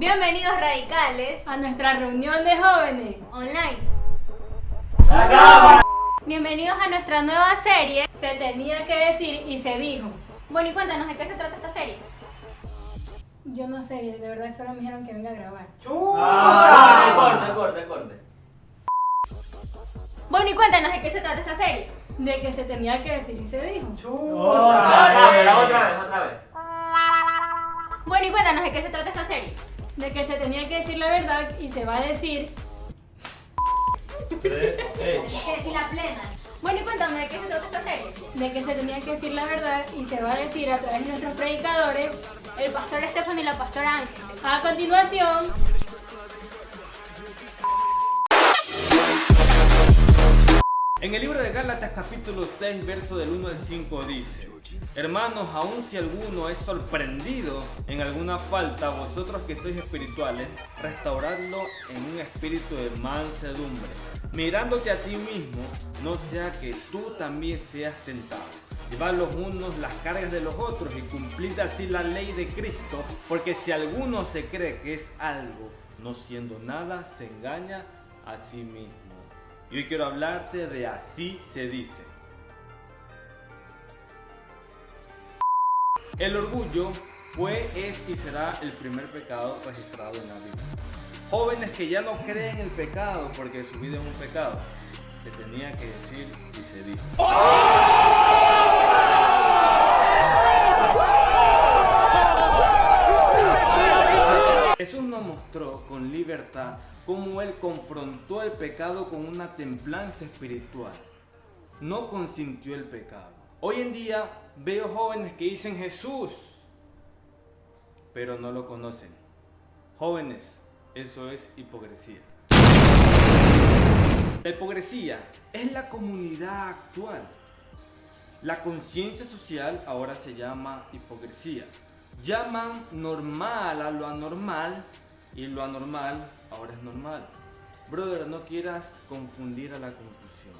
Bienvenidos radicales a nuestra reunión de jóvenes online. ¡La cámara! Bienvenidos a nuestra nueva serie. Se tenía que decir y se dijo. Bueno, y cuéntanos de qué se trata esta serie. Yo no sé, de verdad solo me dijeron que venga a grabar. Corte. Bueno, y cuéntanos de qué se trata esta serie. De que se tenía que decir y se dijo. Otra vez. Bueno, y cuéntanos de qué se trata esta serie. De que se tenía que decir la verdad y se va a decir. Hay que decir la plena. Bueno, y cuéntame de qué se trata esta serie. De que se tenía que decir la verdad y se va a decir a través de nuestros predicadores, El pastor Estefano y la pastora Ángel. a continuación. En el libro de Gálatas capítulo 6, verso del 1 al 5 dice: Hermanos, aun si alguno es sorprendido en alguna falta, vosotros que sois espirituales, restauradlo en un espíritu de mansedumbre, mirándote a ti mismo, no sea que tú también seas tentado. Llevad los unos las cargas de los otros y cumplid así la ley de Cristo, porque si alguno se cree que es algo, no siendo nada, se engaña a sí mismo. Y hoy quiero hablarte de así se dice. El orgullo fue, es y será el primer pecado registrado en la Biblia. Jóvenes que ya no creen en el pecado porque su vida es un pecado, se tenía que decir y se dijo. Jesús nos mostró con libertad cómo Él confrontó el pecado con una templanza espiritual. No consintió el pecado. Hoy en día veo jóvenes que dicen Jesús, pero no lo conocen. Jóvenes, eso es hipocresía. La hipocresía es la comunidad actual. La conciencia social ahora se llama hipocresía. Llaman normal a lo anormal y lo anormal ahora es normal. Brother, no quieras confundir a la confusión.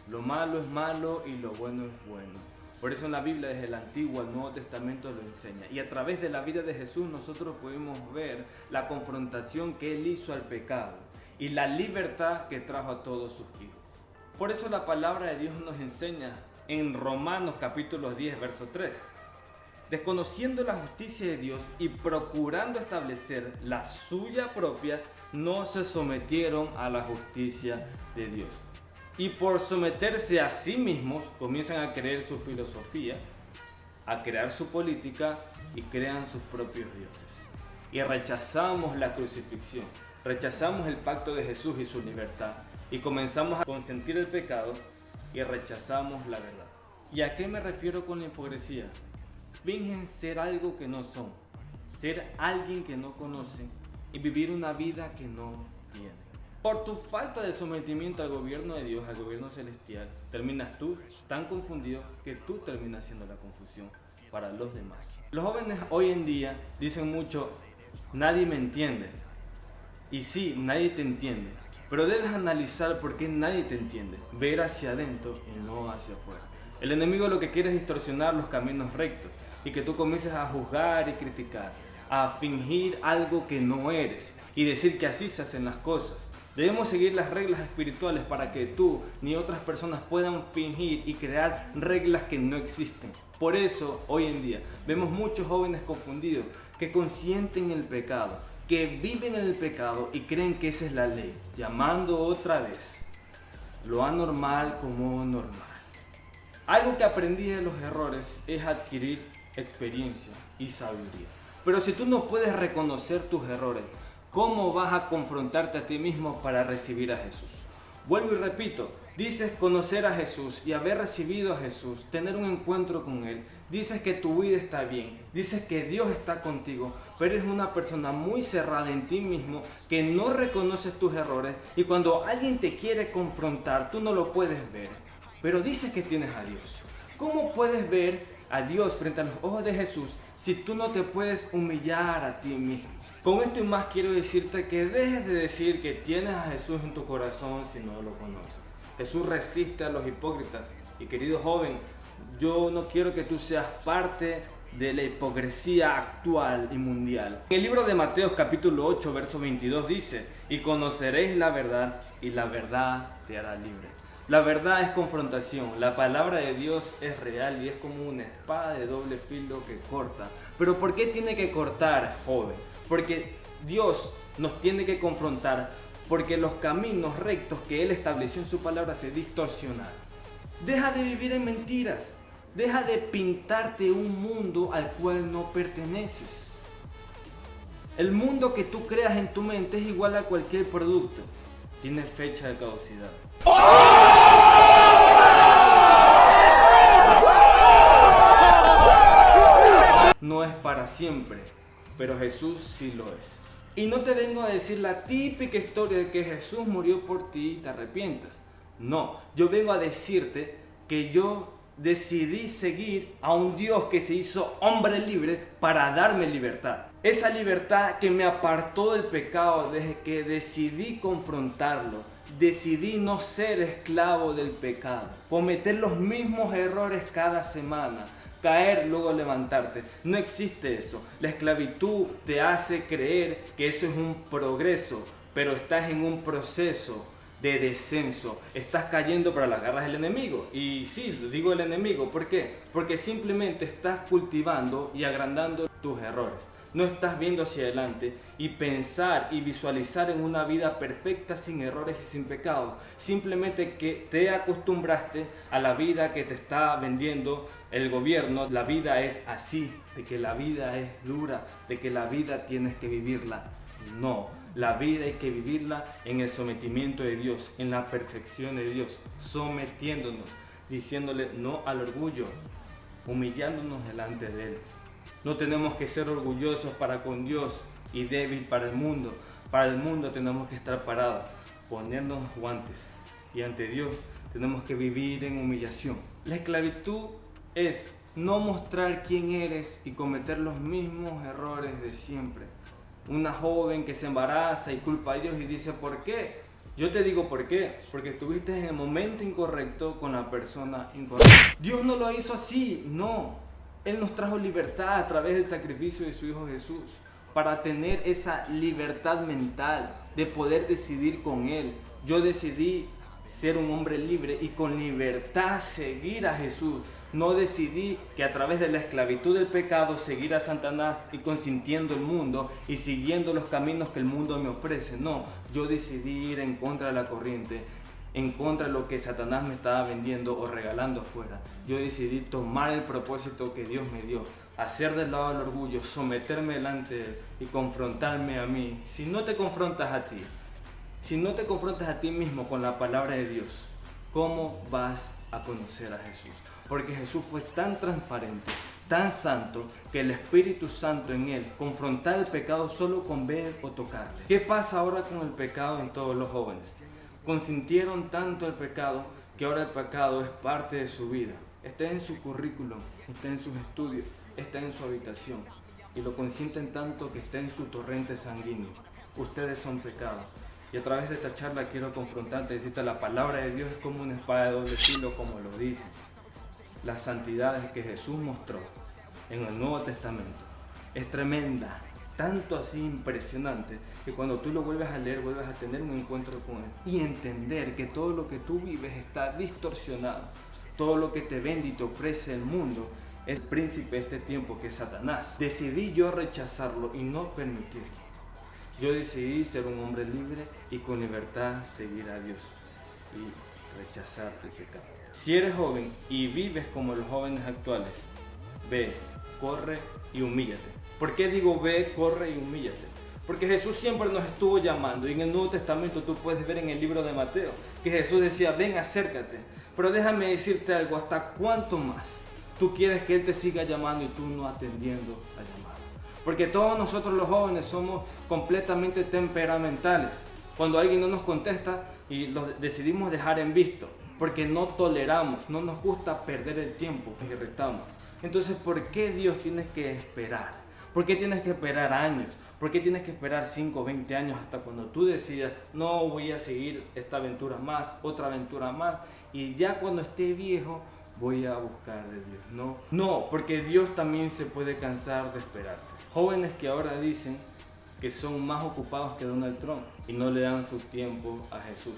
Lo malo es malo y lo bueno es bueno. Por eso en la Biblia, desde el Antiguo al Nuevo Testamento lo enseña. Y a través de la vida de Jesús nosotros podemos ver la confrontación que Él hizo al pecado y la libertad que trajo a todos sus hijos. Por eso la palabra de Dios nos enseña en Romanos capítulo 10, verso 3. Desconociendo la justicia de Dios y procurando establecer la suya propia, no se sometieron a la justicia de Dios. Y por someterse a sí mismos, comienzan a creer su filosofía, a crear su política y crean sus propios dioses. Y rechazamos la crucifixión, rechazamos el pacto de Jesús y su libertad, y comenzamos a consentir el pecado y rechazamos la verdad. ¿Y a qué me refiero con la hipocresía? Fingen ser algo que no son, ser alguien que no conocen y vivir una vida que no tienen. Por tu falta de sometimiento al gobierno de Dios, al gobierno celestial, terminas tú tan confundido que tú terminas siendo la confusión para los demás. Los jóvenes hoy en día dicen mucho, nadie me entiende. Y sí, nadie te entiende, pero debes analizar por qué nadie te entiende, ver hacia adentro y no hacia afuera. El enemigo lo que quiere es distorsionar los caminos rectos y que tú comiences a juzgar y criticar, a fingir algo que no eres y decir que así se hacen las cosas. Debemos seguir las reglas espirituales para que tú ni otras personas puedan fingir y crear reglas que no existen. Por eso, hoy en día, vemos muchos jóvenes confundidos que consienten el pecado, que viven en el pecado y creen que esa es la ley, llamando otra vez lo anormal como normal. Algo que aprendí de los errores es adquirir experiencia y sabiduría. Pero si tú no puedes reconocer tus errores, ¿cómo vas a confrontarte a ti mismo para recibir a Jesús? Vuelvo y repito, dices conocer a Jesús y haber recibido a Jesús, tener un encuentro con Él. Dices que tu vida está bien, dices que Dios está contigo, pero eres una persona muy cerrada en ti mismo que no reconoces tus errores y cuando alguien te quiere confrontar, tú no lo puedes ver. Pero dices que tienes a Dios. ¿Cómo puedes ver a Dios frente a los ojos de Jesús si tú no te puedes humillar a ti mismo? Con esto y más quiero decirte que dejes de decir que tienes a Jesús en tu corazón si no lo conoces. Jesús resiste a los hipócritas. Y querido joven, yo no quiero que tú seas parte de la hipocresía actual y mundial. En el libro de Mateo capítulo 8 verso 22 dice: y conoceréis la verdad y la verdad te hará libre. La verdad es confrontación, la palabra de Dios es real y es como una espada de doble filo que corta. Pero ¿por qué tiene que cortar, joven? Porque Dios nos tiene que confrontar, porque los caminos rectos que Él estableció en su palabra se distorsionaron. Deja de vivir en mentiras, deja de pintarte un mundo al cual no perteneces. El mundo que tú creas en tu mente es igual a cualquier producto, tiene fecha de caducidad. No es para siempre, pero Jesús sí lo es. Y no te vengo a decir la típica historia de que Jesús murió por ti y te arrepientas. No, yo vengo a decirte que yo decidí seguir a un Dios que se hizo hombre libre para darme libertad. Esa libertad que me apartó del pecado desde que decidí confrontarlo. Decidí no ser esclavo del pecado, cometer los mismos errores cada semana, caer, luego levantarte. No existe eso. La esclavitud te hace creer que eso es un progreso, pero estás en un proceso de descenso. Estás cayendo para las garras del enemigo. Y sí, digo el enemigo, ¿por qué? Porque simplemente estás cultivando y agrandando tus errores. No estás viendo hacia adelante y pensar y visualizar en una vida perfecta, sin errores y sin pecado. Simplemente que te acostumbraste a la vida que te está vendiendo el gobierno. La vida es así, de que la vida es dura, de que la vida tienes que vivirla. No, la vida hay que vivirla en el sometimiento de Dios, en la perfección de Dios, sometiéndonos, diciéndole no al orgullo, humillándonos delante de Él. No tenemos que ser orgullosos para con Dios y débil para el mundo. Para el mundo tenemos que estar parados, ponernos guantes. Y ante Dios tenemos que vivir en humillación. La esclavitud es no mostrar quién eres y cometer los mismos errores de siempre. Una joven que se embaraza y culpa a Dios y dice ¿por qué? Yo te digo por qué. Porque estuviste en el momento incorrecto con la persona incorrecta. Dios no lo hizo así, no. Él nos trajo libertad a través del sacrificio de su Hijo Jesús, para tener esa libertad mental de poder decidir con Él. Yo decidí ser un hombre libre y con libertad seguir a Jesús. No decidí que a través de la esclavitud del pecado seguir a Satanás y consintiendo el mundo y siguiendo los caminos que el mundo me ofrece. No, yo decidí ir en contra de la corriente, en contra de lo que Satanás me estaba vendiendo o regalando afuera. Yo decidí tomar el propósito que Dios me dio, hacer del lado del orgullo, someterme delante de Él y confrontarme a mí. Si no te confrontas a ti, si no te confrontas a ti mismo con la palabra de Dios, ¿cómo vas a conocer a Jesús? Porque Jesús fue tan transparente, tan santo, que el Espíritu Santo en Él confrontaba el pecado solo con ver o tocarle. ¿Qué pasa ahora con el pecado en todos los jóvenes? Consintieron tanto el pecado que ahora el pecado es parte de su vida. Está en su currículum, está en sus estudios, está en su habitación. Y lo consienten tanto que está en su torrente sanguíneo. Ustedes son pecados. Y a través de esta charla quiero confrontarte y decirte: la palabra de Dios es como una espada de doble filo, como lo dije. Las santidades que Jesús mostró en el Nuevo Testamento es tremenda. Tanto así impresionante que cuando tú lo vuelves a leer, vuelves a tener un encuentro con Él y entender que todo lo que tú vives está distorsionado. Todo lo que te vende y te ofrece el mundo es el príncipe de este tiempo, que es Satanás. Decidí yo rechazarlo y no permitirlo. Yo decidí ser un hombre libre y con libertad seguir a Dios y rechazar el pecado. Si eres joven y vives como los jóvenes actuales, ve, corre y humíllate. ¿Por qué digo ve, corre y humíllate? Porque Jesús siempre nos estuvo llamando, y en el Nuevo Testamento tú puedes ver en el libro de Mateo que Jesús decía: ven, acércate. Pero déjame decirte algo: ¿hasta cuánto más tú quieres que Él te siga llamando y tú no atendiendo al llamado? Porque todos nosotros los jóvenes somos completamente temperamentales. Cuando alguien no nos contesta y lo decidimos dejar en visto, porque no toleramos, no nos gusta perder el tiempo, nos irritamos. Entonces, ¿por qué Dios tiene que esperar? ¿Por qué tienes que esperar años? ¿Por qué tienes que esperar 5 o 20 años hasta cuando tú decidas: no voy a seguir esta aventura más, otra aventura más, y ya cuando esté viejo voy a buscar de Dios. No, no, porque Dios también se puede cansar de esperarte. Jóvenes que ahora dicen que son más ocupados que Donald Trump y no le dan su tiempo a Jesús.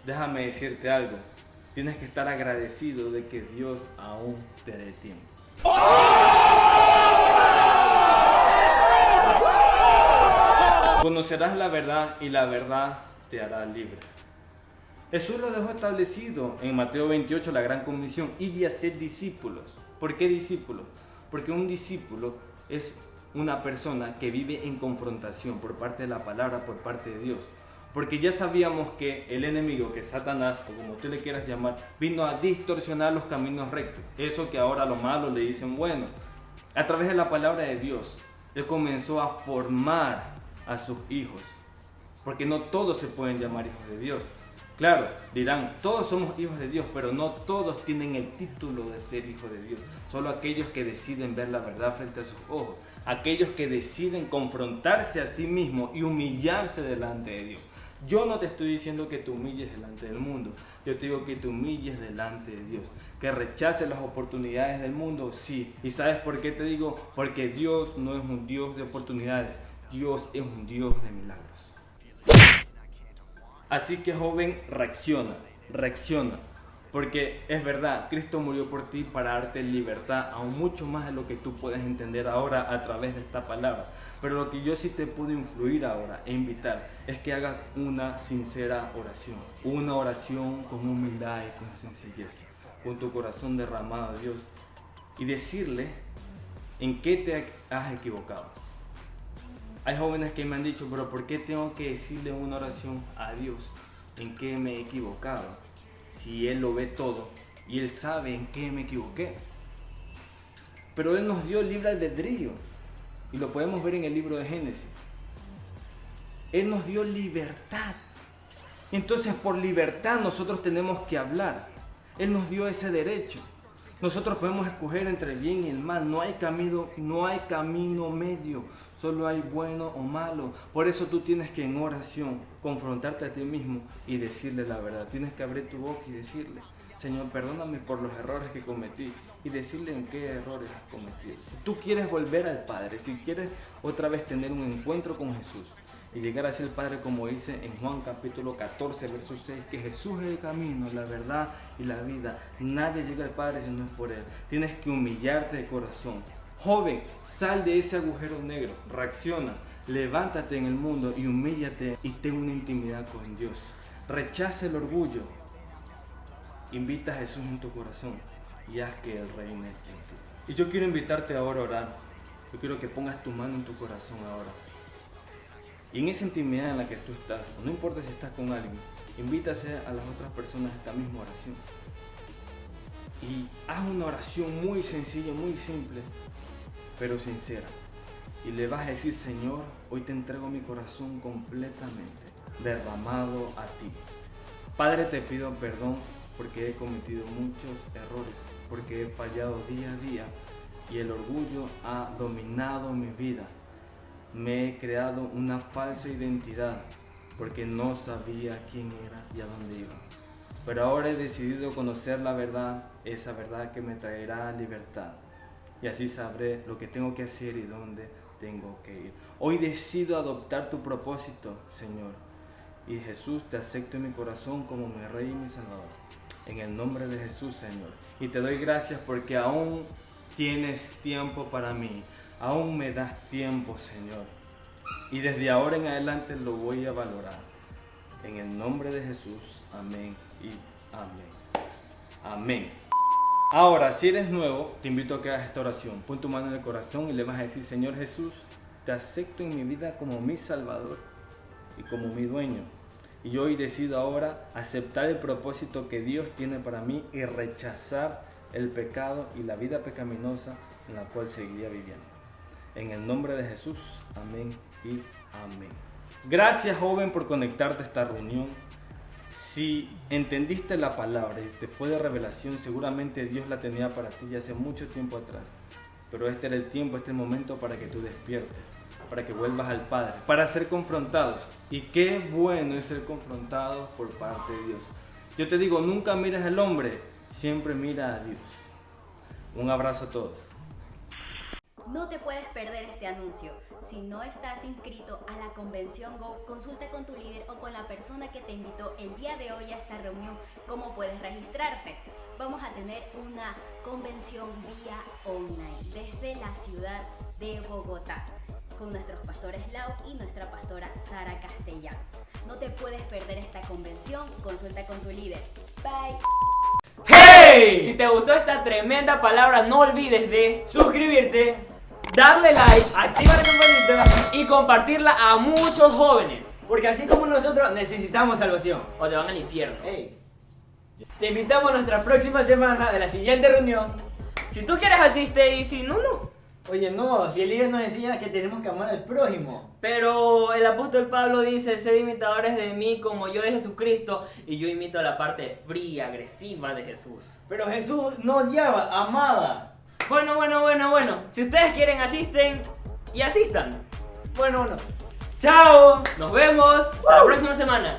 Déjame decirte algo, tienes que estar agradecido de que Dios aún te dé tiempo. Conocerás la verdad y la verdad te hará libre. Jesús lo dejó establecido en Mateo 28, la gran comisión, id y haced discípulos. ¿Por qué discípulos? Porque un discípulo es una persona que vive en confrontación por parte de la palabra, por parte de Dios. Porque ya sabíamos que el enemigo, que Satanás, o como tú le quieras llamar, vino a distorsionar los caminos rectos. Eso que ahora lo malo le dicen bueno. A través de la palabra de Dios, Él comenzó a formar a sus hijos. Porque no todos se pueden llamar hijos de Dios. Claro, dirán, todos somos hijos de Dios, pero no todos tienen el título de ser hijos de Dios. Solo aquellos que deciden ver la verdad frente a sus ojos. Aquellos que deciden confrontarse a sí mismos y humillarse delante de Dios. Yo no te estoy diciendo que te humilles delante del mundo. Yo te digo que te humilles delante de Dios. Que rechaces las oportunidades del mundo, sí. ¿Y sabes por qué te digo? Porque Dios no es un Dios de oportunidades. Dios es un Dios de milagros. Así que joven, reacciona. Porque es verdad, Cristo murió por ti para darte libertad, aún mucho más de lo que tú puedes entender ahora a través de esta palabra. Pero lo que yo sí te puedo influir ahora e invitar es que hagas una sincera oración. Una oración con humildad y con sencillez, con tu corazón derramado a Dios y decirle en qué te has equivocado. Hay jóvenes que me han dicho, pero ¿por qué tengo que decirle una oración a Dios? ¿En qué me he equivocado? Si Él lo ve todo y Él sabe en qué me equivoqué. Pero Él nos dio libre albedrío y lo podemos ver en el libro de Génesis. Él nos dio libertad. Entonces por libertad nosotros tenemos que hablar. Él nos dio ese derecho. Nosotros podemos escoger entre el bien y el mal. No hay camino medio. Solo hay bueno o malo. Por eso tú tienes que en oración confrontarte a ti mismo y decirle la verdad. Tienes que abrir tu boca y decirle, Señor, perdóname por los errores que cometí. Y decirle en qué errores has cometido. Si tú quieres volver al Padre, si quieres otra vez tener un encuentro con Jesús y llegar a ser el Padre, como dice en Juan capítulo 14, verso 6, que Jesús es el camino, la verdad y la vida. Nadie llega al Padre si no es por Él. Tienes que humillarte de corazón. Joven, sal de ese agujero negro, reacciona, levántate en el mundo y humíllate y ten una intimidad con Dios. Rechaza el orgullo, invita a Jesús en tu corazón y haz que Él reine en ti. Y yo quiero invitarte ahora a orar. Yo quiero que pongas tu mano en tu corazón ahora. Y en esa intimidad en la que tú estás, no importa si estás con alguien, invítase a las otras personas a esta misma oración. Y haz una oración muy sencilla, muy simple, pero sincera. Y le vas a decir, Señor, hoy te entrego mi corazón completamente derramado a ti. Padre, te pido perdón porque he cometido muchos errores, porque he fallado día a día y el orgullo ha dominado mi vida. Me he creado una falsa identidad porque no sabía quién era y a dónde iba. Pero ahora he decidido conocer la verdad, esa verdad que me traerá libertad. Y así sabré lo que tengo que hacer y dónde tengo que ir. Hoy decido adoptar tu propósito, Señor. Y Jesús, te acepto en mi corazón como mi Rey y mi Salvador. En el nombre de Jesús, Señor. Y te doy gracias porque aún tienes tiempo para mí. Aún me das tiempo, Señor. Y desde ahora en adelante lo voy a valorar. En el nombre de Jesús. Amén y amén. Amén. Ahora, si eres nuevo, te invito a que hagas esta oración. Pon tu mano en el corazón y le vas a decir, Señor Jesús, te acepto en mi vida como mi Salvador y como mi dueño. Y yo hoy decido ahora aceptar el propósito que Dios tiene para mí y rechazar el pecado y la vida pecaminosa en la cual seguiría viviendo. En el nombre de Jesús, amén y amén. Gracias, joven, por conectarte a esta reunión. Si entendiste la palabra y te fue de revelación, seguramente Dios la tenía para ti ya hace mucho tiempo atrás. Pero este era el tiempo, este es el momento para que tú despiertes, para que vuelvas al Padre, para ser confrontados. Y qué bueno es ser confrontado por parte de Dios. Yo te digo, nunca mires al hombre, siempre mira a Dios. Un abrazo a todos. No te puedes perder este anuncio. Si no estás inscrito a la Convención Go, consulta con tu líder o con la persona que te invitó el día de hoy a esta reunión cómo puedes registrarte. Vamos a tener una convención vía online desde la ciudad de Bogotá con nuestros pastores Lau y nuestra pastora Sara Castellanos. No te puedes perder esta convención, consulta con tu líder. Bye. ¡Hey! Si te gustó esta tremenda palabra, no olvides de Suscribirte, darle like activa la campanita, y compartirla a muchos jóvenes. porque así como nosotros necesitamos salvación. O te van al infierno. Hey. Te invitamos a nuestra próxima semana de la siguiente reunión. Si tú quieres asiste y si no, no. Oye, no, si el líder nos enseña que tenemos que amar al prójimo. Pero el apóstol Pablo dice, sed imitadores de mí como yo de Jesucristo, y yo imito la parte fría, agresiva de Jesús. Pero Jesús no odiaba, amaba. Bueno. Si ustedes quieren asisten y asistan. Bueno. ¡Chao! Nos vemos la próxima semana.